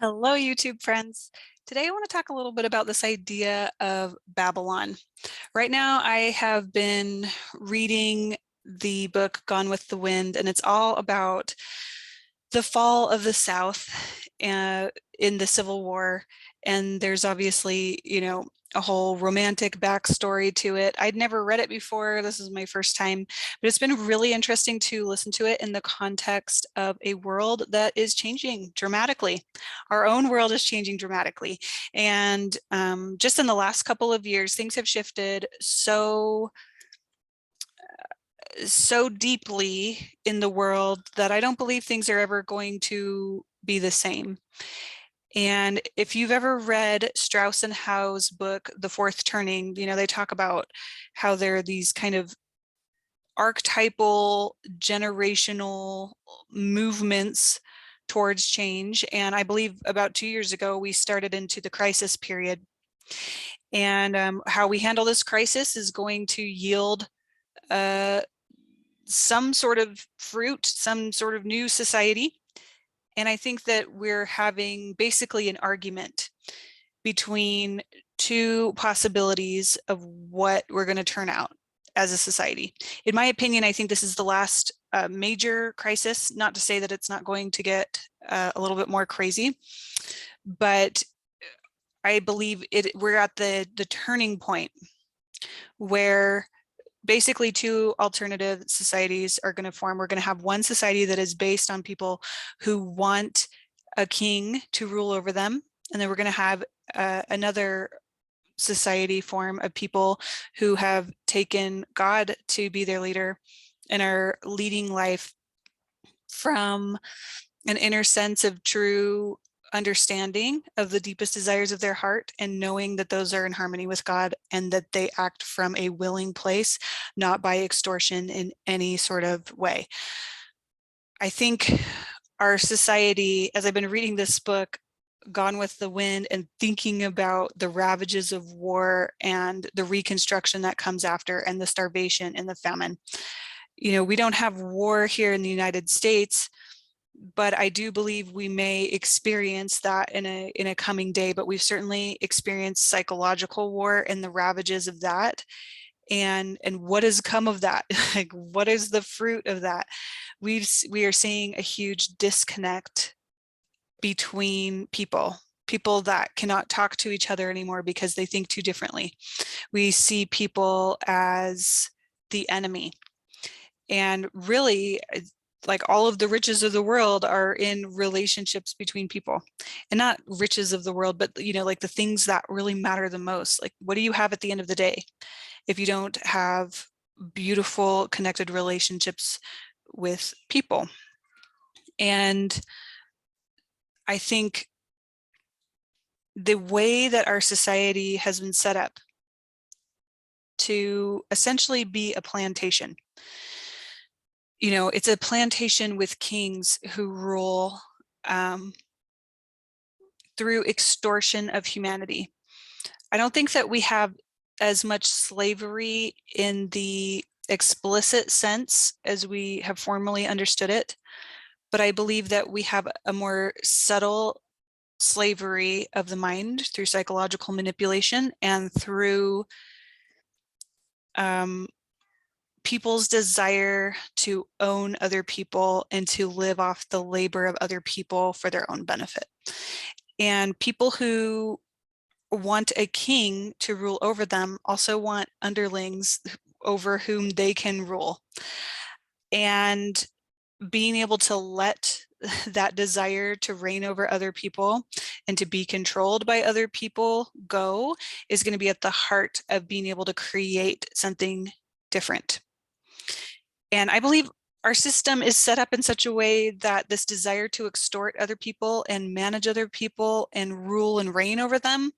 Hello, YouTube friends. Today I want to talk a little bit about this idea of Babylon. Right now I have been reading the book Gone with the Wind, and it's all about the fall of the South in the Civil War. And there's obviously, a whole romantic backstory to it. I'd never read it before. This is my first time, but it's been really interesting to listen to it in the context of a world that is changing dramatically. Our own world is changing dramatically. And just in the last couple of years, things have shifted so deeply in the world that I don't believe things are ever going to be the same. And if you've ever read Strauss and Howe's book, The Fourth Turning, they talk about how there are these kind of archetypal generational movements towards change. And I believe about 2 years ago, we started into the crisis period. And how we handle this crisis is going to yield some sort of fruit, some sort of new society. And I think that we're having basically an argument between two possibilities of what we're going to turn out as a society. In my opinion, I think this is the last major crisis, not to say that it's not going to get a little bit more crazy, but I believe we're at the turning point where basically two alternative societies are going to form. We're going to have one society that is based on people who want a king to rule over them. And then we're going to have another society form of people who have taken God to be their leader and are leading life from an inner sense of true understanding of the deepest desires of their heart and knowing that those are in harmony with God and that they act from a willing place, not by extortion in any sort of way. I think our society, as I've been reading this book, Gone with the Wind, and thinking about the ravages of war and the reconstruction that comes after, and the starvation and the famine. We don't have war here in the United States, but I do believe we may experience that in a coming day. But we've certainly experienced psychological war and the ravages of that. And what has come of that? Like, what is the fruit of that? We are seeing a huge disconnect between people that cannot talk to each other anymore because they think too differently. We see people as the enemy. And really, like, all of the riches of the world are in relationships between people, and not riches of the world, but like the things that really matter the most. Like, what do you have at the end of the day if you don't have beautiful connected relationships with people? And I think the way that our society has been set up to essentially be a plantation, it's a plantation with kings who rule through extortion of humanity. I don't think that we have as much slavery in the explicit sense as we have formally understood it, but I believe that we have a more subtle slavery of the mind through psychological manipulation and through people's desire to own other people and to live off the labor of other people for their own benefit. And people who want a king to rule over them also want underlings over whom they can rule. And being able to let that desire to reign over other people and to be controlled by other people go is going to be at the heart of being able to create something different. And I believe our system is set up in such a way that this desire to extort other people and manage other people and rule and reign over them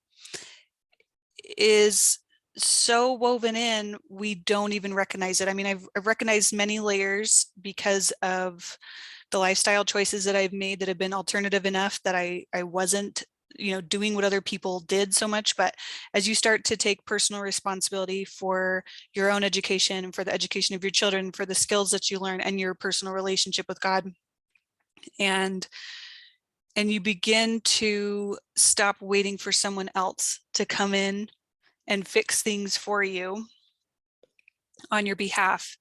is so woven in, we don't even recognize it. I mean, I've recognized many layers because of the lifestyle choices that I've made that have been alternative enough that I wasn't, doing what other people did so much. But as you start to take personal responsibility for your own education and for the education of your children, for the skills that you learn and your personal relationship with God, and and you begin to stop waiting for someone else to come in and fix things for you on your behalf,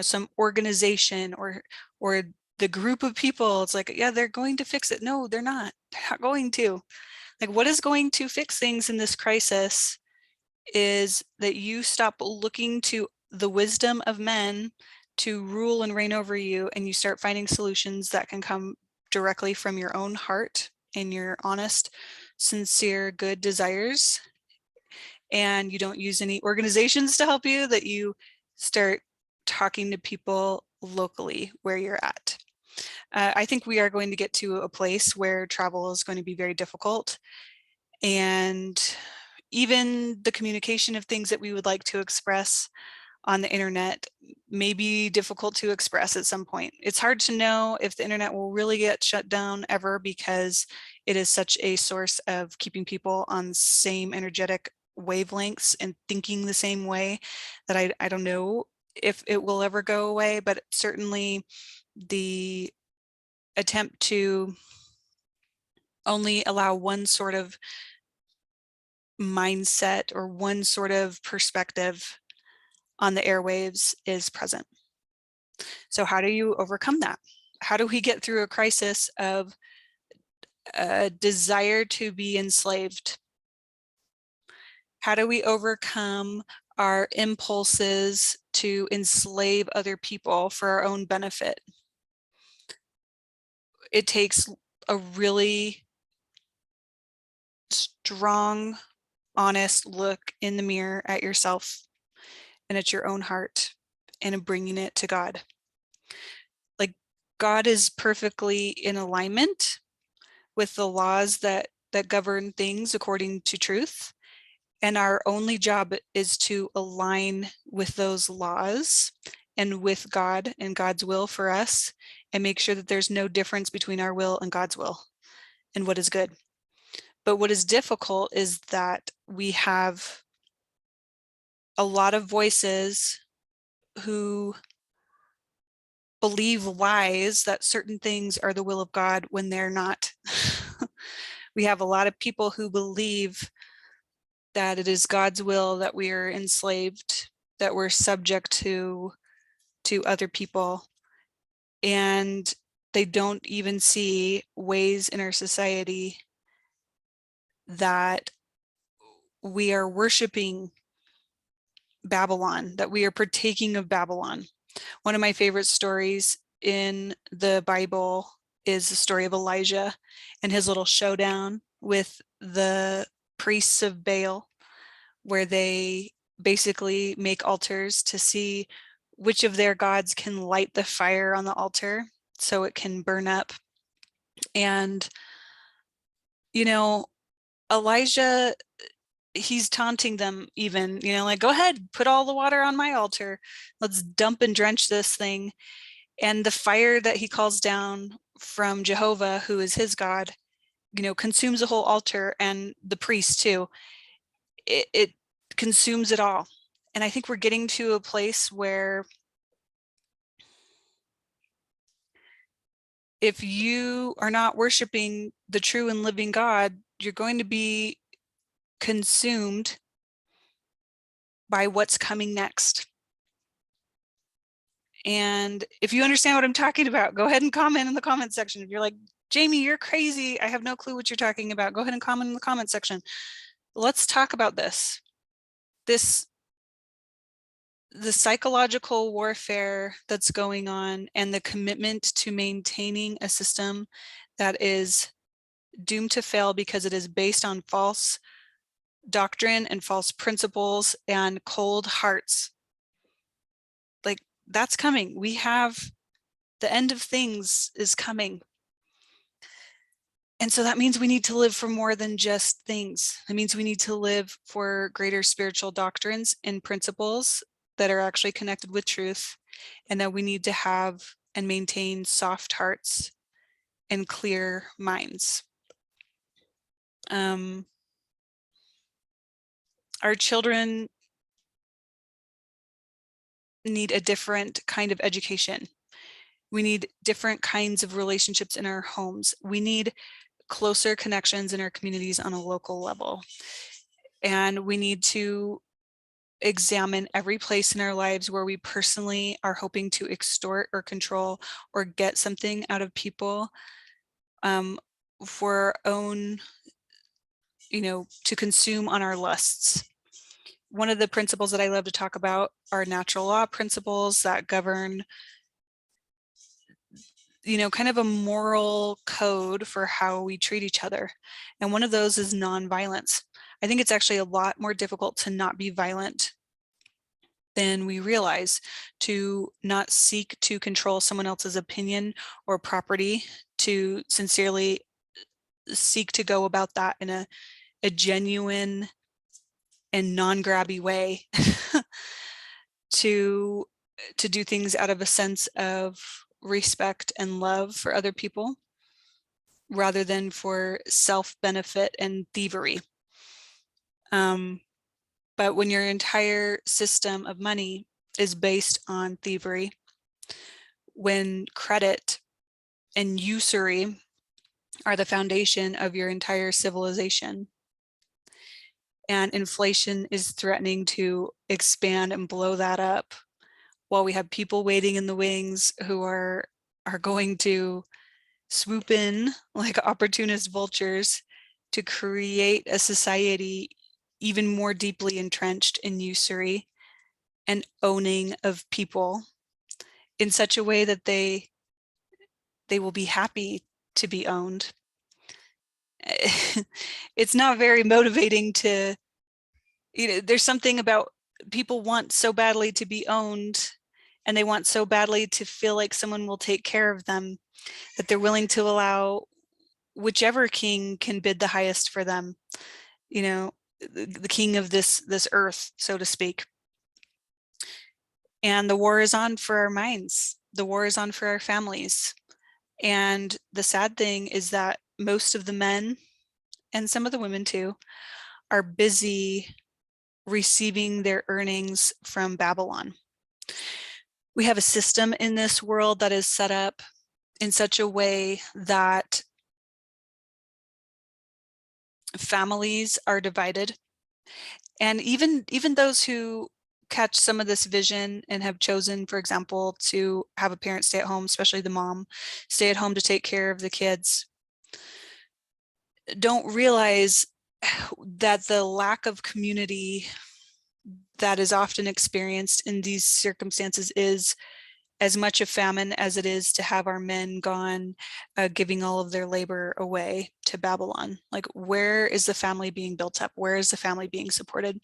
some organization or the group of people. It's like, yeah, they're going to fix it. No, they're not. They're not going to. Like, what is going to fix things in this crisis is that you stop looking to the wisdom of men to rule and reign over you, and you start finding solutions that can come directly from your own heart and your honest, sincere, good desires. And you don't use any organizations to help you, that you start talking to people locally where you're at. I think we are going to get to a place where travel is going to be very difficult, and even the communication of things that we would like to express on the internet may be difficult to express at some point. It's hard to know if the internet will really get shut down ever, because it is such a source of keeping people on the same energetic wavelengths and thinking the same way, that I don't know if it will ever go away. But certainly the attempt to only allow one sort of mindset or one sort of perspective on the airwaves is present. So how do you overcome that? How do we get through a crisis of a desire to be enslaved? How do we overcome our impulses to enslave other people for our own benefit? It takes a really strong, honest look in the mirror at yourself and at your own heart, and bringing it to God. Like, God is perfectly in alignment with the laws that govern things according to truth. And our only job is to align with those laws and with God and God's will for us, and make sure that there's no difference between our will and God's will and what is good. But what is difficult is that we have a lot of voices who believe lies that certain things are the will of God when they're not. We have a lot of people who believe that it is God's will that we are enslaved, that we're subject to other people, and they don't even see ways in our society that we are worshiping Babylon, that we are partaking of Babylon. One of my favorite stories in the Bible is the story of Elijah and his little showdown with the priests of Baal, where they basically make altars to see which of their gods can light the fire on the altar so it can burn up. And, Elijah, he's taunting them even, like, go ahead, put all the water on my altar. Let's dump and drench this thing. And the fire that he calls down from Jehovah, who is his God, consumes the whole altar, and the priest too. It consumes it all. And I think we're getting to a place where if you are not worshiping the true and living God, you're going to be consumed by what's coming next. And if you understand what I'm talking about, go ahead and comment in the comment section. If you're like, Jamie, you're crazy, I have no clue what you're talking about, go ahead and comment in the comment section. Let's talk about this. The psychological warfare that's going on, and the commitment to maintaining a system that is doomed to fail because it is based on false doctrine and false principles and cold hearts. Like, that's coming. We have the end of things is coming. And so that means we need to live for more than just things. It means we need to live for greater spiritual doctrines and principles that are actually connected with truth, and that we need to have and maintain soft hearts and clear minds. Our children need a different kind of education. We need different kinds of relationships in our homes. We need closer connections in our communities on a local level. And we need to examine every place in our lives where we personally are hoping to extort or control or get something out of people, for our own, to consume on our lusts. One of the principles that I love to talk about are natural law principles that govern, kind of a moral code for how we treat each other. And one of those is nonviolence. I think it's actually a lot more difficult to not be violent than we realize, to not seek to control someone else's opinion or property, to sincerely seek to go about that in a genuine and non-grabby way, to do things out of a sense of respect and love for other people, rather than for self-benefit and thievery. But when your entire system of money is based on thievery, when credit and usury are the foundation of your entire civilization, and inflation is threatening to expand and blow that up, while we have people waiting in the wings who are going to swoop in like opportunist vultures to create a society even more deeply entrenched in usury and owning of people in such a way that they will be happy to be owned. It's not very motivating to, there's something about, people want so badly to be owned, and they want so badly to feel like someone will take care of them, that they're willing to allow whichever king can bid the highest for them, the king of this earth, so to speak. And the war is on for our minds. The war is on for our families. And the sad thing is that most of the men, and some of the women too, are busy receiving their earnings from Babylon. We have a system in this world that is set up in such a way that families are divided. And even those who catch some of this vision and have chosen, for example, to have a parent stay at home, especially the mom, stay at home to take care of the kids, don't realize that the lack of community that is often experienced in these circumstances is as much a famine as it is to have our men gone, giving all of their labor away to Babylon. Like, where is the family being built up? Where is the family being supported?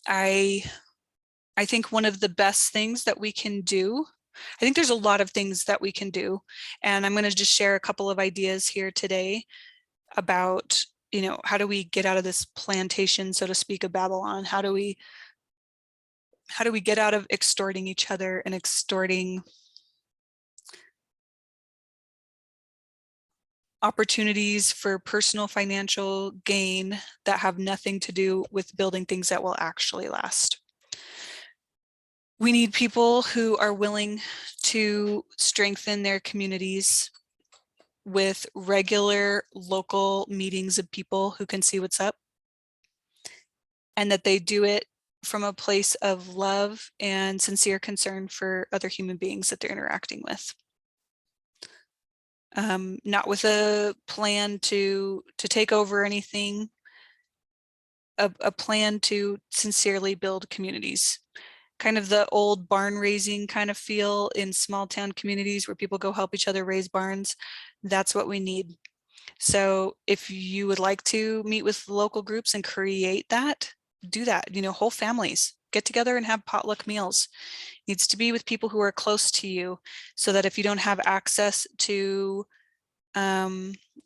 I think one of the best things that we can do, I think there's a lot of things that we can do, and I'm going to just share a couple of ideas here today about, how do we get out of this plantation, so to speak, of Babylon? How do we get out of extorting each other and extorting opportunities for personal financial gain that have nothing to do with building things that will actually last? We need people who are willing to strengthen their communities with regular local meetings of people who can see what's up, and that they do it from a place of love and sincere concern for other human beings that they're interacting with. Not with a plan to take over anything, a plan to sincerely build communities. Kind of the old barn raising kind of feel in small town communities where people go help each other raise barns. That's what we need. So if you would like to meet with local groups and create that, do that. Whole families get together and have potluck meals. It needs to be with people who are close to you, so that if you don't have access to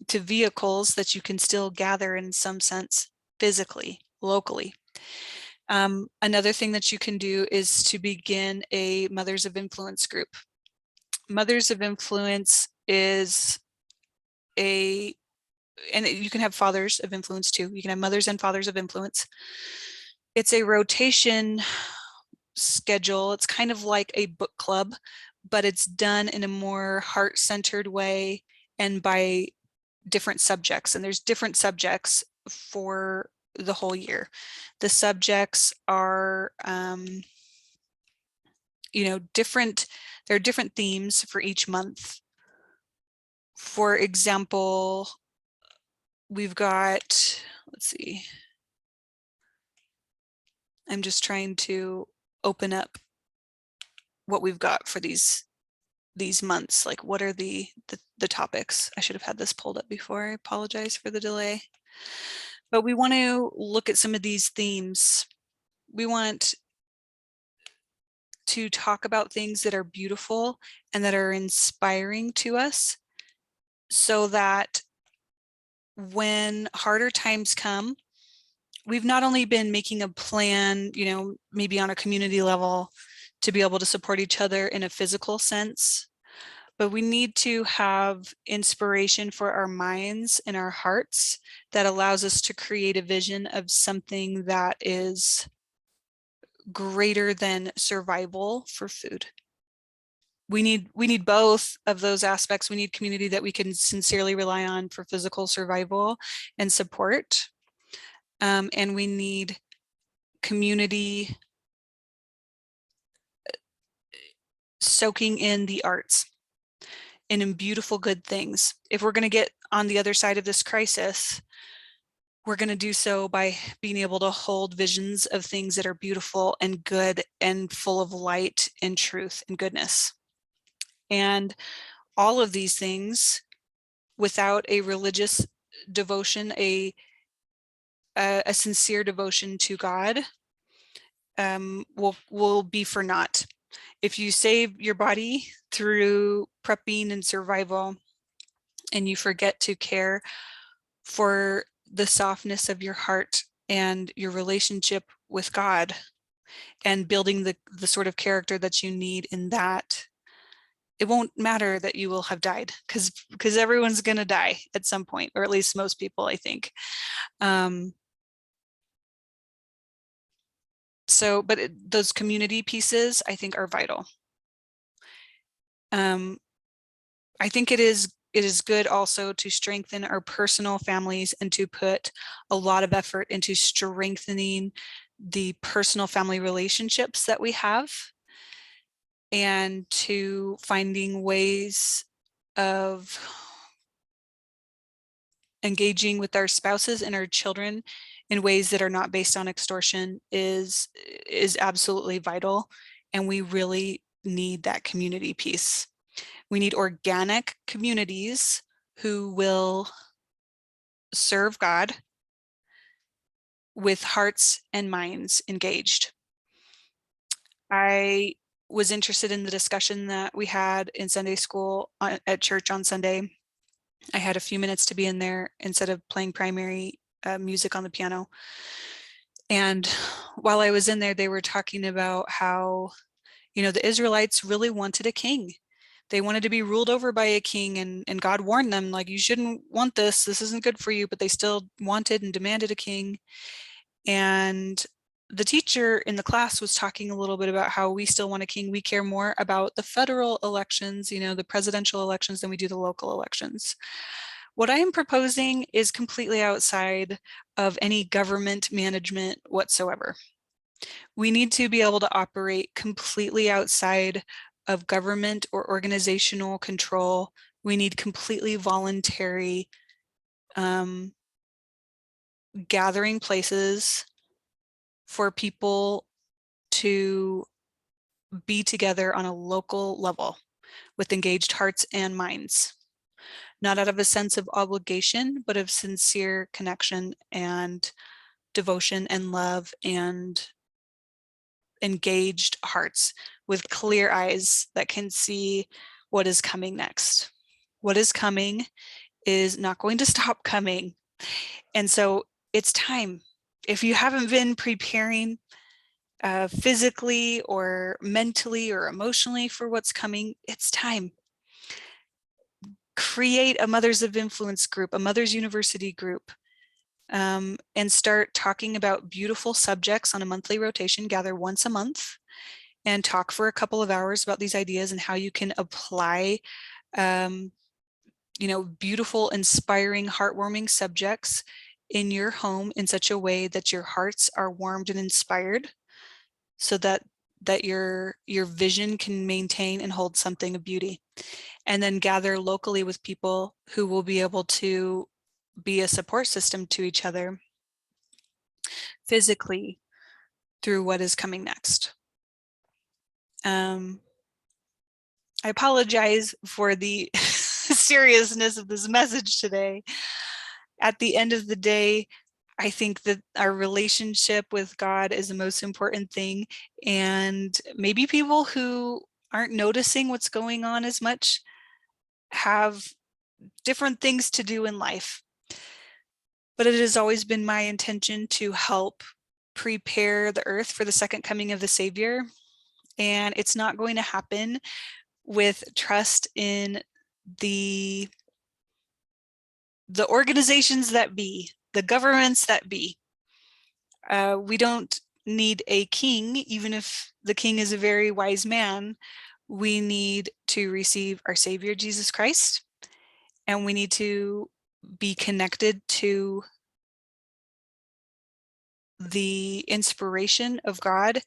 vehicles, that you can still gather in some sense physically, locally. Another thing that you can do is to begin a Mothers of Influence group. Mothers of Influence is and you can have Fathers of Influence too. You can have Mothers and Fathers of Influence. It's a rotation schedule. It's kind of like a book club, but it's done in a more heart-centered way and by different subjects. And there's different subjects for the whole year. The subjects are, different. There are different themes for each month. For example, we've got, let's see, I'm just trying to open up what we've got for these months. Like, what are the topics? I should have had this pulled up before. I apologize for the delay. But we want to look at some of these themes. We want to talk about things that are beautiful and that are inspiring to us, so that when harder times come, we've not only been making a plan, maybe on a community level to be able to support each other in a physical sense, but we need to have inspiration for our minds and our hearts that allows us to create a vision of something that is greater than survival for food. We need both of those aspects. We need community that we can sincerely rely on for physical survival and support. And we need community soaking in the arts and in beautiful, good things. If we're going to get on the other side of this crisis, we're going to do so by being able to hold visions of things that are beautiful and good and full of light and truth and goodness. And all of these things, without a religious devotion, a sincere devotion to God, will be for naught. If you save your body through prepping and survival, and you forget to care for the softness of your heart and your relationship with God, and building the sort of character that you need in that, it won't matter that you will have died, because everyone's going to die at some point, or at least most people, I think. But those community pieces, I think, are vital. I think it is good also to strengthen our personal families and to put a lot of effort into strengthening the personal family relationships that we have, and to finding ways of engaging with our spouses and our children in ways that are not based on extortion is absolutely vital. And we really need that community piece. We need organic communities who will serve God with hearts and minds engaged. I was interested in the discussion that we had in Sunday school at church on Sunday. I had a few minutes to be in there instead of playing primary music on the piano. And while I was in there, they were talking about how, the Israelites really wanted a king. They wanted to be ruled over by a king, and God warned them, like, you shouldn't want this. This isn't good for you. But they still wanted and demanded a king. And the teacher in the class was talking a little bit about how we still want a king. We care more about the federal elections, the presidential elections, than we do the local elections. What I am proposing is completely outside of any government management whatsoever. We need to be able to operate completely outside of government or organizational control. We need completely voluntary gathering places for people to be together on a local level with engaged hearts and minds, not out of a sense of obligation, but of sincere connection and devotion and love and engaged hearts with clear eyes that can see what is coming next. What is coming is not going to stop coming. And so it's time. If you haven't been preparing physically or mentally or emotionally for what's coming, it's time. Create a Mothers of Influence group, a Mothers University group, and start talking about beautiful subjects on a monthly rotation. Gather once a month and talk for a couple of hours about these ideas and how you can apply beautiful, inspiring, heartwarming subjects in your home in such a way that your hearts are warmed and inspired, so that your vision can maintain and hold something of beauty. And then gather locally with people who will be able to be a support system to each other physically through what is coming next. I apologize for the seriousness of this message today. At the end of the day, I think that our relationship with God is the most important thing. And maybe people who aren't noticing what's going on as much have different things to do in life. But it has always been my intention to help prepare the earth for the second coming of the Savior. And it's not going to happen with trust in the organizations that be, the governments that be. We don't need a king, even if the king is a very wise man. We need to receive our Savior, Jesus Christ, and we need to be connected to the inspiration of God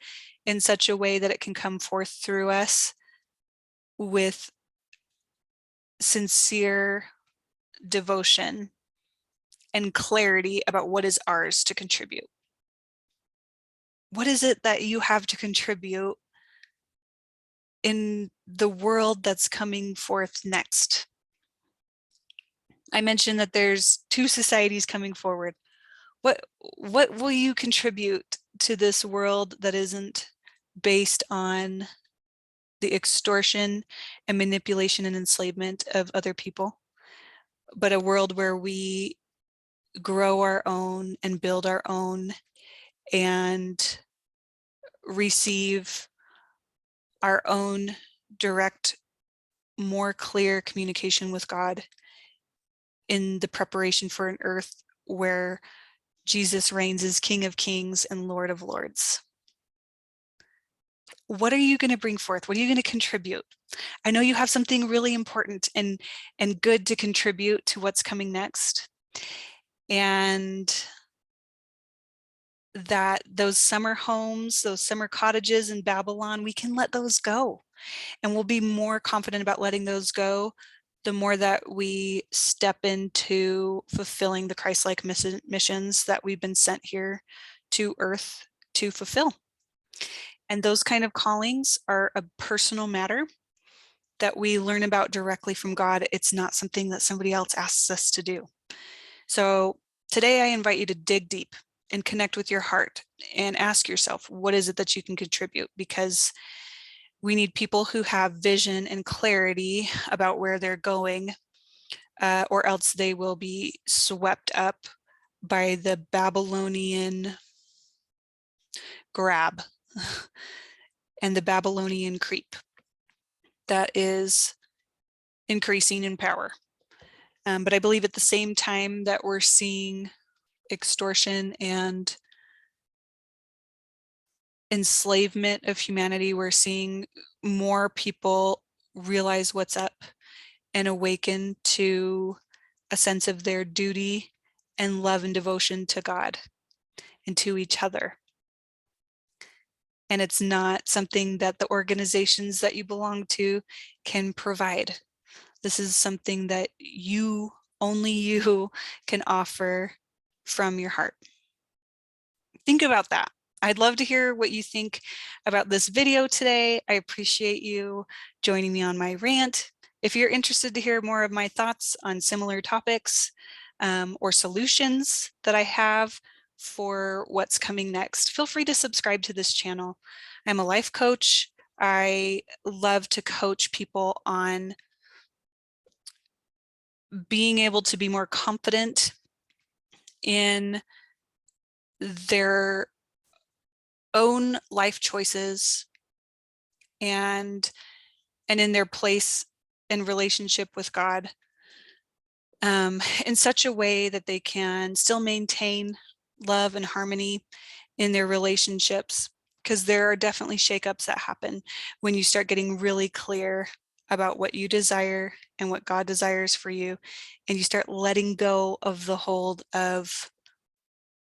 in such a way that it can come forth through us with sincere devotion and clarity about what is ours to contribute. What is it that you have to contribute in the world that's coming forth next? I mentioned that there's two societies coming forward. What will you contribute to this world that isn't based on the extortion and manipulation and enslavement of other people, but a world where we grow our own and build our own and receive our own direct, more clear communication with God in the preparation for an earth where Jesus reigns as King of Kings and Lord of Lords? What are you going to bring forth? What are you going to contribute? I know you have something really important and good to contribute to what's coming next. And that those summer homes, those summer cottages in Babylon, we can let those go. And we'll be more confident about letting those go the more that we step into fulfilling the Christ-like missions that we've been sent here to earth to fulfill. And those kind of callings are a personal matter that we learn about directly from God. It's not something that somebody else asks us to do. So today I invite you to dig deep and connect with your heart and ask yourself, what is it that you can contribute? Because we need people who have vision and clarity about where they're going, or else they will be swept up by the Babylonian grab and the Babylonian creep that is increasing in power. But I believe at the same time that we're seeing extortion and enslavement of humanity, we're seeing more people realize what's up and awaken to a sense of their duty and love and devotion to God and to each other. And it's not something that the organizations that you belong to can provide. This is something that you, only you, can offer from your heart. Think about that. I'd love to hear what you think about this video today. I appreciate you joining me on my rant. If you're interested to hear more of my thoughts on similar topics or solutions that I have for what's coming next, feel free to subscribe to this channel. I'm a life coach. I love to coach people on being able to be more confident in their own life choices and in their place in relationship with God, in such a way that they can still maintain love and harmony in their relationships, because there are definitely shakeups that happen when you start getting really clear about what you desire and what God desires for you, and you start letting go of the hold of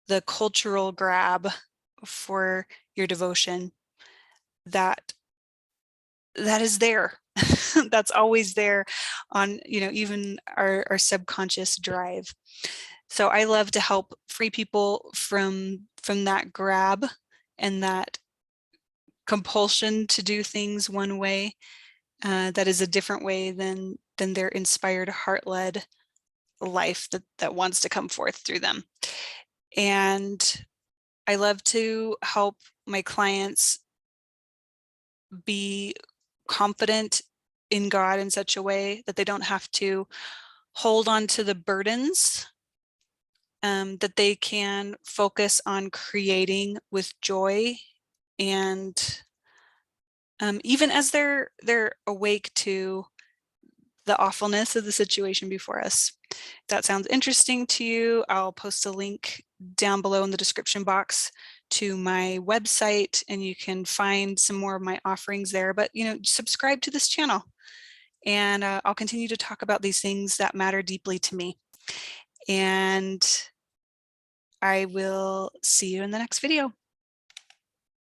the cultural grab for your devotion, that is there. That's always there on, even our subconscious drive. So I love to help free people from that grab and that compulsion to do things one way, that is a different way than their inspired, heart-led life that wants to come forth through them. And I love to help my clients be confident in God in such a way that they don't have to hold on to the burdens, that they can focus on creating with joy, and even as they're awake to the awfulness of the situation before us. If that sounds interesting to you, I'll post a link down below in the description box to my website, and you can find some more of my offerings there. But subscribe to this channel, and I'll continue to talk about these things that matter deeply to me. And I will see you in the next video.